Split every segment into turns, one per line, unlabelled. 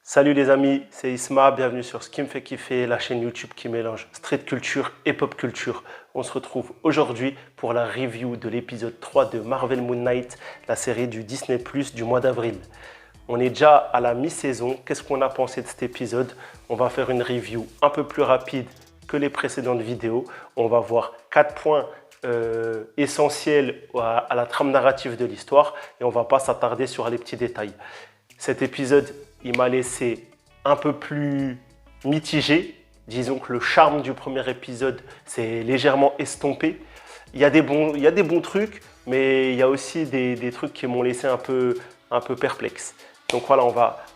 Salut les amis, c'est Isma, bienvenue sur Ce qui me fait kiffer, la chaîne YouTube qui mélange street culture et pop culture. On se retrouve aujourd'hui pour la review de l'épisode 3 de Marvel Moon Knight, la série du Disney+, du mois d'avril. On est déjà à la mi-saison, qu'est-ce qu'on a pensé de cet épisode? On va faire une review un peu plus rapide que les précédentes vidéos. On va voir 4 points essentiels à la trame narrative de l'histoire et on ne va pas s'attarder sur les petits détails. Cet épisode, il m'a laissé un peu plus mitigé. Disons que le charme du premier épisode s'est légèrement estompé. Il y a des bons trucs, mais il y a aussi des trucs qui m'ont laissé un peu perplexe. Donc voilà,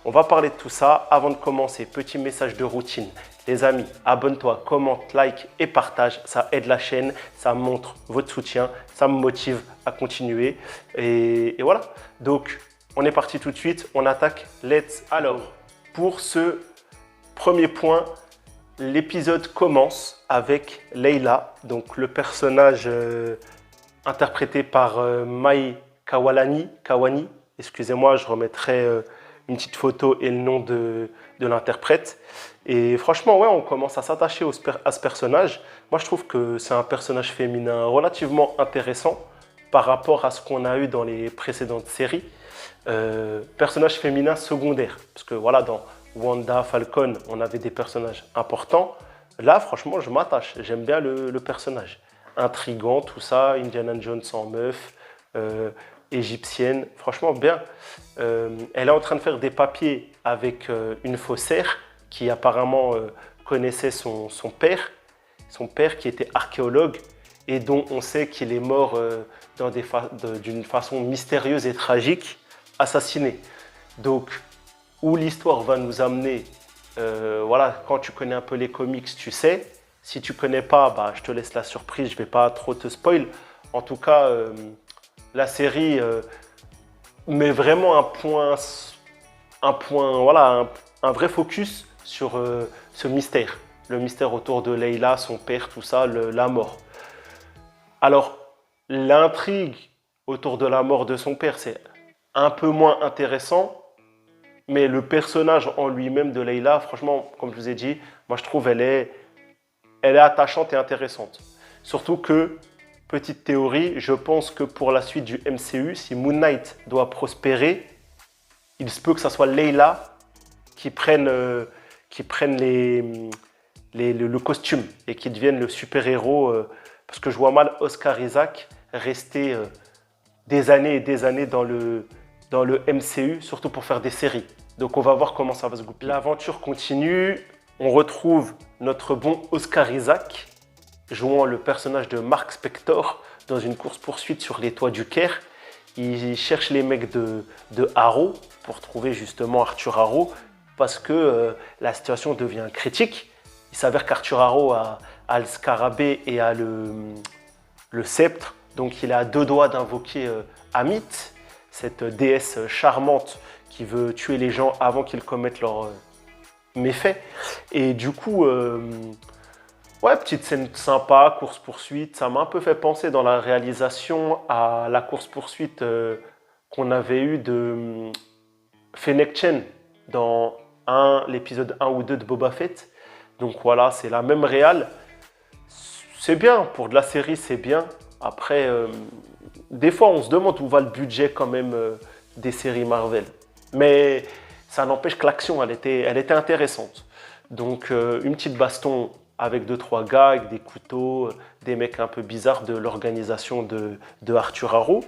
on va parler de tout ça. Avant de commencer, petit message de routine. Les amis, abonne-toi, commente, like et partage. Ça aide la chaîne, ça montre votre soutien, ça me motive à continuer. Et voilà. Donc, on est parti tout de suite, on attaque, let's go. Alors, pour ce premier point, l'épisode commence avec Layla, donc le personnage interprété par Mai Kawani. Excusez-moi, je remettrai une petite photo et le nom de l'interprète. Et franchement, ouais, on commence à s'attacher à ce personnage. Moi, je trouve que c'est un personnage féminin relativement intéressant par rapport à ce qu'on a eu dans les précédentes séries. Personnage féminin secondaire, parce que voilà, dans Wanda, Falcon, on avait des personnages importants. Là, franchement, je m'attache, j'aime bien le personnage. Intriguant, tout ça, Indiana Jones en meuf, égyptienne, franchement bien. Elle est en train de faire des papiers avec une faussaire qui apparemment connaissait son père qui était archéologue et dont on sait qu'il est mort d'une façon mystérieuse et tragique, assassiné. Donc, où l'histoire va nous amener, voilà, quand tu connais un peu les comics, tu sais. Si tu connais pas, bah, je te laisse la surprise, je vais pas trop te spoil. En tout cas, la série met vraiment voilà, un vrai focus sur ce mystère. Le mystère autour de Layla, son père, tout ça, la mort. Alors, l'intrigue autour de la mort de son père, c'est un peu moins intéressant, mais le personnage en lui-même de Layla, franchement, comme je vous ai dit, moi je trouve elle est attachante et intéressante. Surtout que, petite théorie, je pense que pour la suite du MCU, si Moon Knight doit prospérer, il se peut que ce soit Layla qui prenne le costume et qui devienne le super-héros, parce que je vois mal Oscar Isaac rester des années et des années dans le MCU, surtout pour faire des séries. Donc on va voir comment ça va se goupiller. L'aventure continue, on retrouve notre bon Oscar Isaac, jouant le personnage de Mark Spector dans une course-poursuite sur les toits du Caire. Il cherche les mecs de Harrow pour trouver justement Arthur Harrow, parce que la situation devient critique. Il s'avère qu'Arthur Harrow a le scarabée et a le sceptre, donc il est à deux doigts d'invoquer Amit, cette déesse charmante qui veut tuer les gens avant qu'ils commettent leurs méfaits. Et du coup, ouais, petite scène sympa, course-poursuite. Ça m'a un peu fait penser dans la réalisation à la course-poursuite qu'on avait eue de Fennec Chen dans l'épisode 1 ou 2 de Boba Fett. Donc voilà, c'est la même réal. C'est bien, pour de la série, c'est bien. Après, des fois, on se demande où va le budget quand même des séries Marvel. Mais ça n'empêche que l'action, elle était intéressante. Donc, une petite baston avec 2-3 gars, avec des couteaux, des mecs un peu bizarres de l'organisation de Arthur Harrow.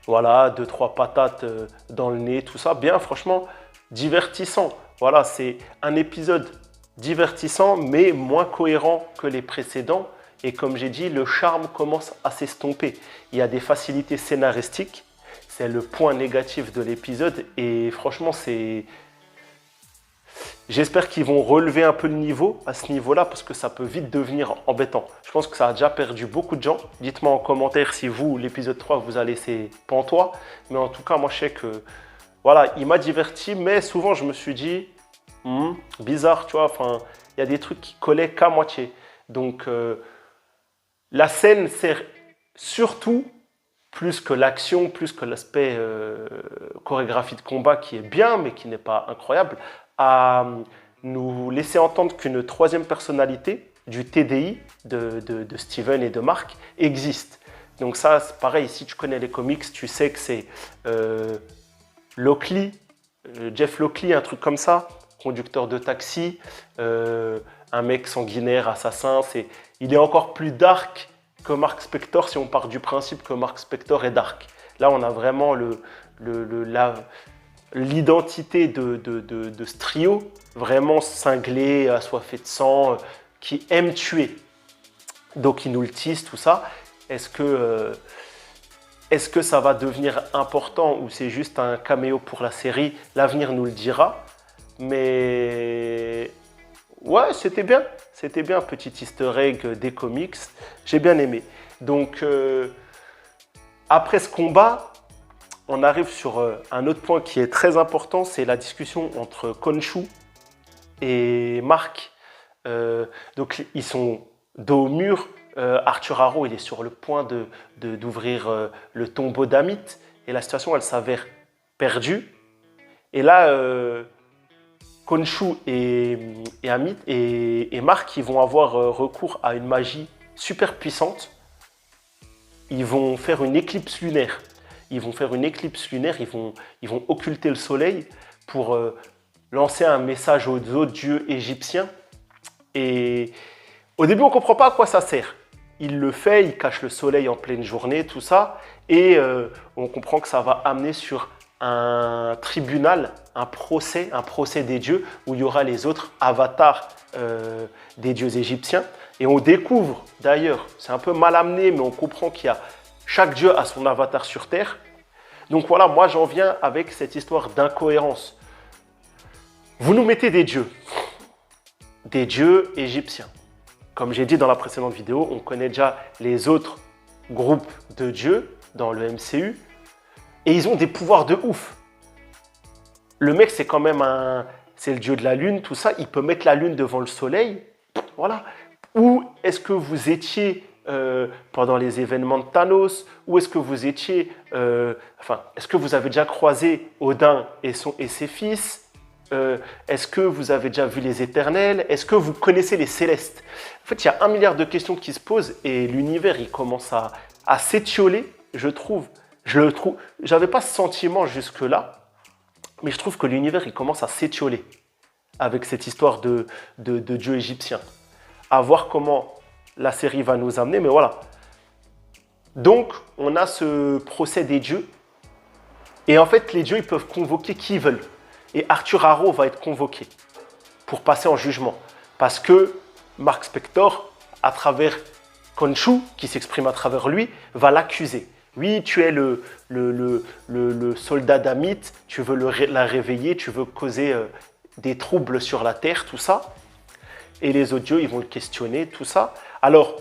Voilà, 2-3 patates dans le nez, tout ça. Bien, franchement, divertissant. Voilà, c'est un épisode divertissant, mais moins cohérent que les précédents. Et comme j'ai dit, le charme commence à s'estomper. Il y a des facilités scénaristiques. C'est le point négatif de l'épisode. Et franchement, j'espère qu'ils vont relever un peu le niveau à ce niveau-là, parce que ça peut vite devenir embêtant. Je pense que ça a déjà perdu beaucoup de gens. Dites-moi en commentaire si vous, l'épisode 3, vous a laissé pantois. Mais en tout cas, moi, je sais que voilà, il m'a diverti, mais souvent, je me suis dit, bizarre, tu vois, enfin, il y a des trucs qui collaient qu'à moitié. Donc, la scène sert surtout plus que l'action, plus que l'aspect chorégraphie de combat qui est bien, mais qui n'est pas incroyable, à nous laisser entendre qu'une troisième personnalité du TDI de Steven et de Mark existe. Donc ça, c'est pareil, si tu connais les comics, tu sais que c'est Lockley, Jeff Lockley, un truc comme ça, conducteur de taxi, un mec sanguinaire, assassin. Il est encore plus dark que Mark Spector si on part du principe que Mark Spector est dark. Là, on a vraiment l'identité de ce trio, vraiment cinglé, assoiffé de sang, qui aime tuer. Donc, il nous le tease, tout ça. Est-ce que ça va devenir important ou c'est juste un caméo pour la série? L'avenir nous le dira. Mais ouais, c'était bien. C'était bien, petit easter egg des comics. J'ai bien aimé. Donc, après ce combat, on arrive sur un autre point qui est très important, c'est la discussion entre Khonshu et Mark. Donc, ils sont dos au mur. Arthur Harrow, il est sur le point d'ouvrir le tombeau d'Amit. Et la situation, elle s'avère perdue. Et là, Khonshu et Mark, ils vont avoir recours à une magie super puissante. Ils vont faire une éclipse lunaire. Ils vont occulter le soleil pour lancer un message aux autres dieux égyptiens. Et au début, on ne comprend pas à quoi ça sert. Il le fait, il cache le soleil en pleine journée, tout ça. Et on comprend que ça va amener sur un tribunal, un procès des dieux, où il y aura les autres avatars des dieux égyptiens. Et on découvre, d'ailleurs, c'est un peu mal amené, mais on comprend qu'il y a chaque dieu a son avatar sur Terre. Donc voilà, moi j'en viens avec cette histoire d'incohérence. Vous nous mettez des dieux égyptiens. Comme j'ai dit dans la précédente vidéo, on connaît déjà les autres groupes de dieux dans le MCU. Et ils ont des pouvoirs de ouf. Le mec, c'est quand même c'est le dieu de la lune, tout ça. Il peut mettre la lune devant le soleil. Voilà. Où est-ce que vous étiez pendant les événements de Thanos? Où est-ce que vous étiez est-ce que vous avez déjà croisé Odin et ses fils? Est-ce que vous avez déjà vu les Éternels? Est-ce que vous connaissez les Célestes? En fait, il y a 1 milliard de questions qui se posent et l'univers, il commence à s'étioler, je trouve. J'avais pas ce sentiment jusque-là, mais je trouve que l'univers, il commence à s'étioler avec cette histoire de dieu égyptien. À voir comment la série va nous amener, mais voilà. Donc, on a ce procès des dieux. Et en fait, les dieux, ils peuvent convoquer qui ils veulent. Et Arthur Harrow va être convoqué pour passer en jugement. Parce que Mark Spector, à travers Khonshu, qui s'exprime à travers lui, va l'accuser. Oui, tu es le soldat d'Amit, tu veux la réveiller, tu veux causer des troubles sur la terre, tout ça. Et les autres dieux, ils vont le questionner, tout ça. Alors,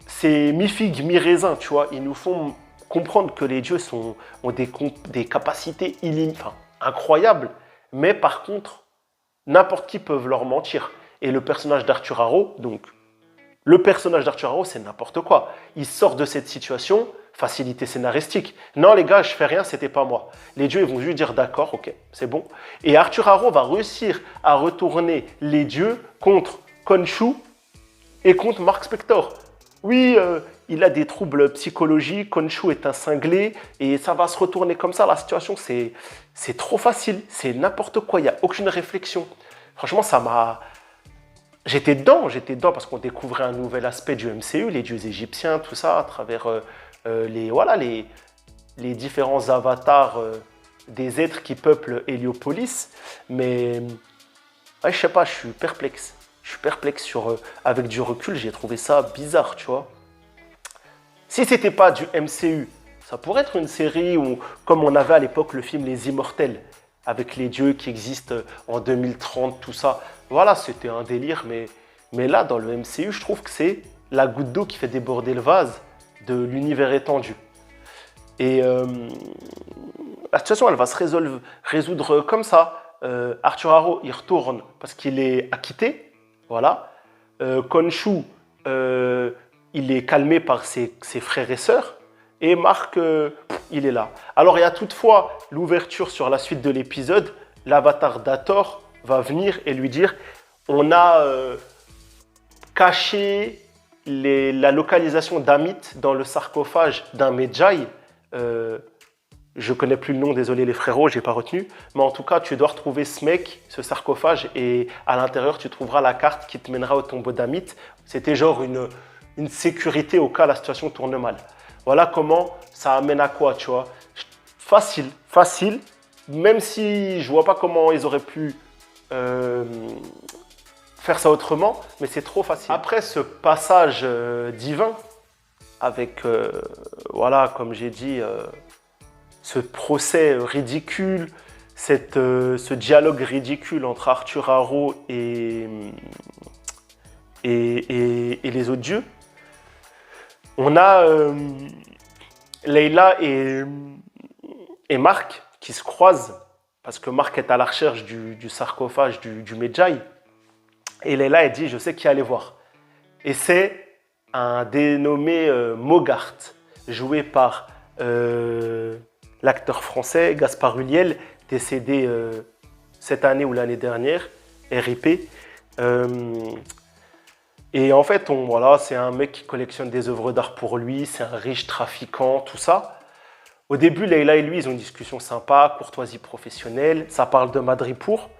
c'est mi-figue, mi-raisin, tu vois. Ils nous font comprendre que les dieux ont des capacités incroyables. Mais par contre, n'importe qui peut leur mentir. Et le personnage d'Arthur Harrow, c'est n'importe quoi. Il sort de cette situation, facilité scénaristique. Non les gars, je fais rien, c'était pas moi. Les dieux ils vont juste dire d'accord, ok, c'est bon. Et Arthur Harrow va réussir à retourner les dieux contre Khonshu et contre Mark Spector. Oui, il a des troubles psychologiques, Khonshu est un cinglé et ça va se retourner comme ça. La situation, c'est trop facile, c'est n'importe quoi, il n'y a aucune réflexion. Franchement, ça m'a... J'étais dedans parce qu'on découvrait un nouvel aspect du MCU, les dieux égyptiens, tout ça, à travers les différents avatars des êtres qui peuplent Héliopolis. Mais ouais, je sais pas, je suis perplexe. Avec du recul, j'ai trouvé ça bizarre, tu vois. Si c'était pas du MCU, ça pourrait être une série où, comme on avait à l'époque le film Les Immortels, avec les dieux qui existent en 2030, tout ça. Voilà, c'était un délire, mais là, dans le MCU, je trouve que c'est la goutte d'eau qui fait déborder le vase de l'univers étendu. Et la situation, elle va se résoudre comme ça. Arthur Harrow, il retourne parce qu'il est acquitté. Voilà. Khonshu, il est calmé par ses frères et sœurs. Et Marc, il est là. Alors, il y a toutefois l'ouverture sur la suite de l'épisode. L'avatar d'Hathor va venir et lui dire on a caché la localisation d'Amit dans le sarcophage d'un Medjay. Je connais plus le nom, désolé les frérots, j'ai pas retenu. Mais en tout cas, tu dois retrouver ce mec, ce sarcophage, et à l'intérieur, tu trouveras la carte qui te mènera au tombeau d'Amit. C'était genre une sécurité au cas la situation tourne mal. Voilà comment ça amène à quoi, tu vois. Facile, facile. Même si je vois pas comment ils auraient pu faire ça autrement, mais c'est trop facile. Après ce passage divin, avec, voilà, comme j'ai dit, ce procès ridicule, ce dialogue ridicule entre Arthur Harrow et les autres dieux, on a Layla et Marc qui se croisent parce que Marc est à la recherche du sarcophage du Medjay. Et Layla, elle dit, je sais qui aller voir. Et c'est un dénommé Mogart, joué par l'acteur français Gaspard Ulliel, décédé cette année ou l'année dernière, RIP. Et en fait, voilà, c'est un mec qui collectionne des œuvres d'art pour lui, c'est un riche trafiquant, tout ça. Au début, Layla et lui, ils ont une discussion sympa, courtoisie professionnelle, ça parle de Madripour.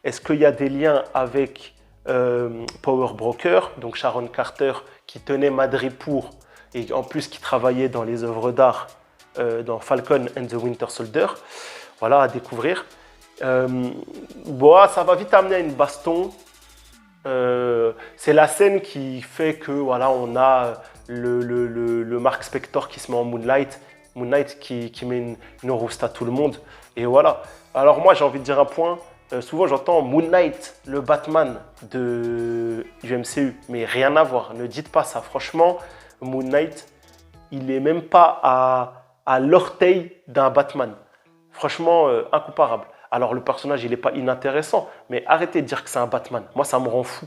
Est-ce qu'il y a des liens avec Power Broker, donc Sharon Carter, qui tenait Madripour et en plus qui travaillait dans les œuvres d'art dans Falcon and the Winter Soldier. Voilà, à découvrir. Bon, ça va vite amener à une baston. C'est la scène qui fait que voilà, on a le Mark Spector qui se met en Moonlight qui met une rouste à tout le monde. Et voilà. Alors moi, j'ai envie de dire un point. Souvent, j'entends Moon Knight, le Batman du MCU. Mais rien à voir. Ne dites pas ça. Franchement, Moon Knight, il n'est même pas à l'orteil d'un Batman. Franchement, incomparable. Alors, le personnage, il n'est pas inintéressant. Mais arrêtez de dire que c'est un Batman. Moi, ça me rend fou.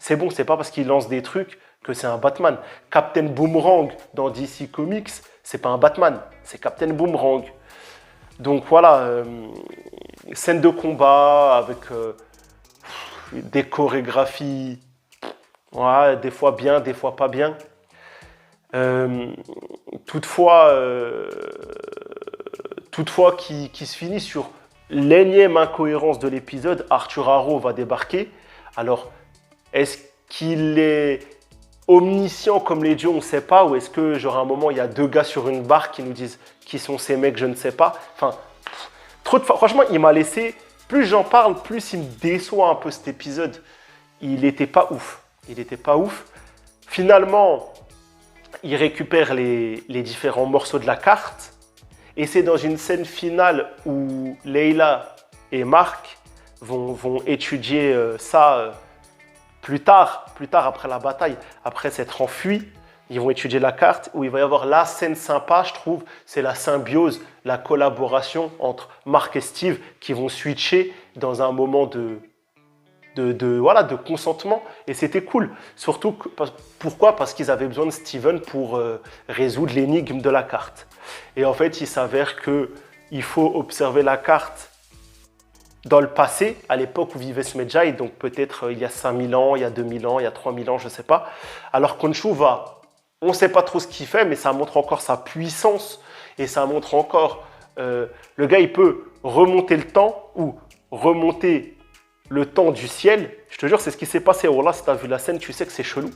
C'est bon, c'est pas parce qu'il lance des trucs que c'est un Batman. Captain Boomerang dans DC Comics, c'est pas un Batman. C'est Captain Boomerang. Donc voilà, scène de combat avec des chorégraphies, ouais, des fois bien, des fois pas bien. Toutefois qui se finit sur l'énième incohérence de l'épisode. Arthur Harrow va débarquer. Alors, est-ce qu'il est omniscient comme les dieux, on ne sait pas, ou est-ce que genre à un moment il y a deux gars sur une barque qui nous disent qui sont ces mecs, je ne sais pas. Enfin, franchement, il m'a laissé, plus j'en parle, plus il me déçoit un peu cet épisode. Il n'était pas ouf. Il n'était pas ouf. Finalement, il récupère les différents morceaux de la carte. Et c'est dans une scène finale où Layla et Marc vont étudier ça plus tard après la bataille, après s'être enfuis. Ils vont étudier la carte où il va y avoir la scène sympa, je trouve, c'est la symbiose, la collaboration entre Marc et Steve qui vont switcher dans un moment de consentement. Et c'était cool. Surtout, pourquoi? Parce qu'ils avaient besoin de Steven pour résoudre l'énigme de la carte. Et en fait, il s'avère qu'il faut observer la carte dans le passé, à l'époque où vivait ce Medjay, donc peut-être il y a 5000 ans, il y a 2000 ans, il y a 3000 ans, je ne sais pas. Alors Khonshu on ne sait pas trop ce qu'il fait, mais ça montre encore sa puissance et ça montre encore, le gars il peut remonter le temps ou remonter le temps du ciel. Je te jure, c'est ce qui s'est passé. Oh là, si tu as vu la scène, tu sais que c'est chelou.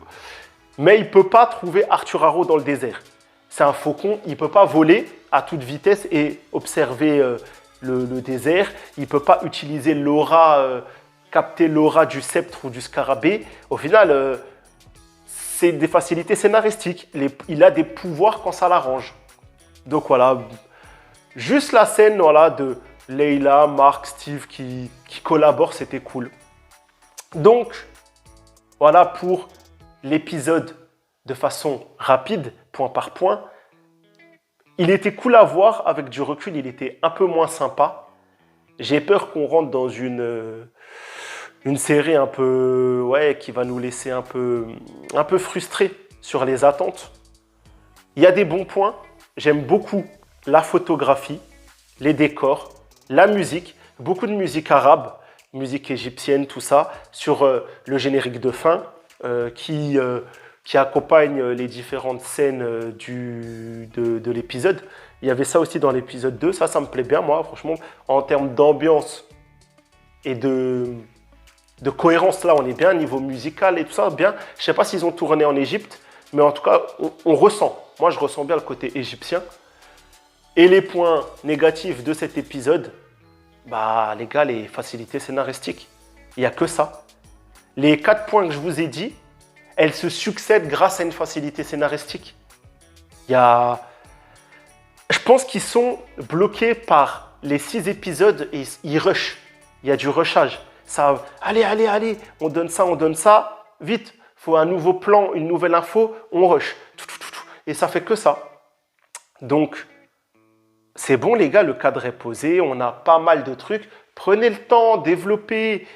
Mais il ne peut pas trouver Arthur Harrow dans le désert. C'est un faucon, il ne peut pas voler à toute vitesse et observer le désert. Il ne peut pas utiliser l'aura, capter l'aura du sceptre ou du scarabée. Au final, c'est des facilités scénaristiques. Il a des pouvoirs quand ça l'arrange. Donc voilà, juste la scène voilà, de Layla, Mark, Steve qui collaborent, c'était cool. Donc, voilà pour l'épisode de façon rapide, point par point. Il était cool à voir, avec du recul, il était un peu moins sympa. J'ai peur qu'on rentre dans une série un peu, ouais, qui va nous laisser un peu frustrés sur les attentes. Il y a des bons points. j'aime beaucoup la photographie, les décors, la musique, beaucoup de musique arabe, musique égyptienne, tout ça, sur le générique de fin qui accompagne les différentes scènes de l'épisode. Il y avait ça aussi dans l'épisode 2, ça me plaît bien, moi, franchement, en termes d'ambiance et de cohérence, là, on est bien, niveau musical et tout ça, bien. Je ne sais pas s'ils ont tourné en Égypte, mais en tout cas, on ressent. Moi, je ressens bien le côté égyptien. Et les points négatifs de cet épisode, bah, les gars, les facilités scénaristiques. Il n'y a que ça. Les 4 points que je vous ai dit, elles se succèdent grâce à une facilité scénaristique. Je pense qu'ils sont bloqués par les 6 épisodes et ils rushent. Il y a du rushage. Ça, allez, on donne ça, vite. Il faut un nouveau plan, une nouvelle info, on rush. Et ça fait que ça. Donc, c'est bon les gars, le cadre est posé, on a pas mal de trucs. Prenez le temps, développez.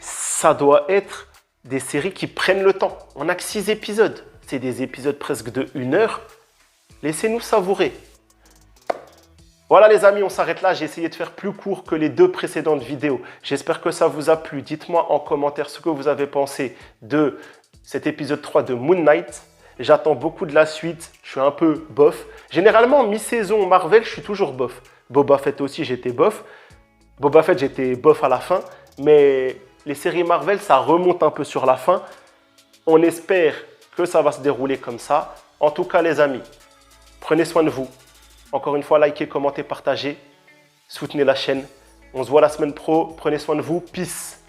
Ça doit être des séries qui prennent le temps. On n'a que 6 épisodes. C'est des épisodes presque de 1 heure. Laissez-nous savourer. Voilà les amis, on s'arrête là. J'ai essayé de faire plus court que les 2 précédentes vidéos. J'espère que ça vous a plu. Dites-moi en commentaire ce que vous avez pensé de cet épisode 3 de Moon Knight. J'attends beaucoup de la suite. Je suis un peu bof. Généralement, mi-saison Marvel, je suis toujours bof. Boba Fett aussi, j'étais bof. Boba Fett, j'étais bof à la fin. Mais les séries Marvel, ça remonte un peu sur la fin. On espère que ça va se dérouler comme ça. En tout cas, les amis, prenez soin de vous. Encore une fois, likez, commentez, partagez. Soutenez la chaîne. On se voit la semaine pro. Prenez soin de vous. Peace.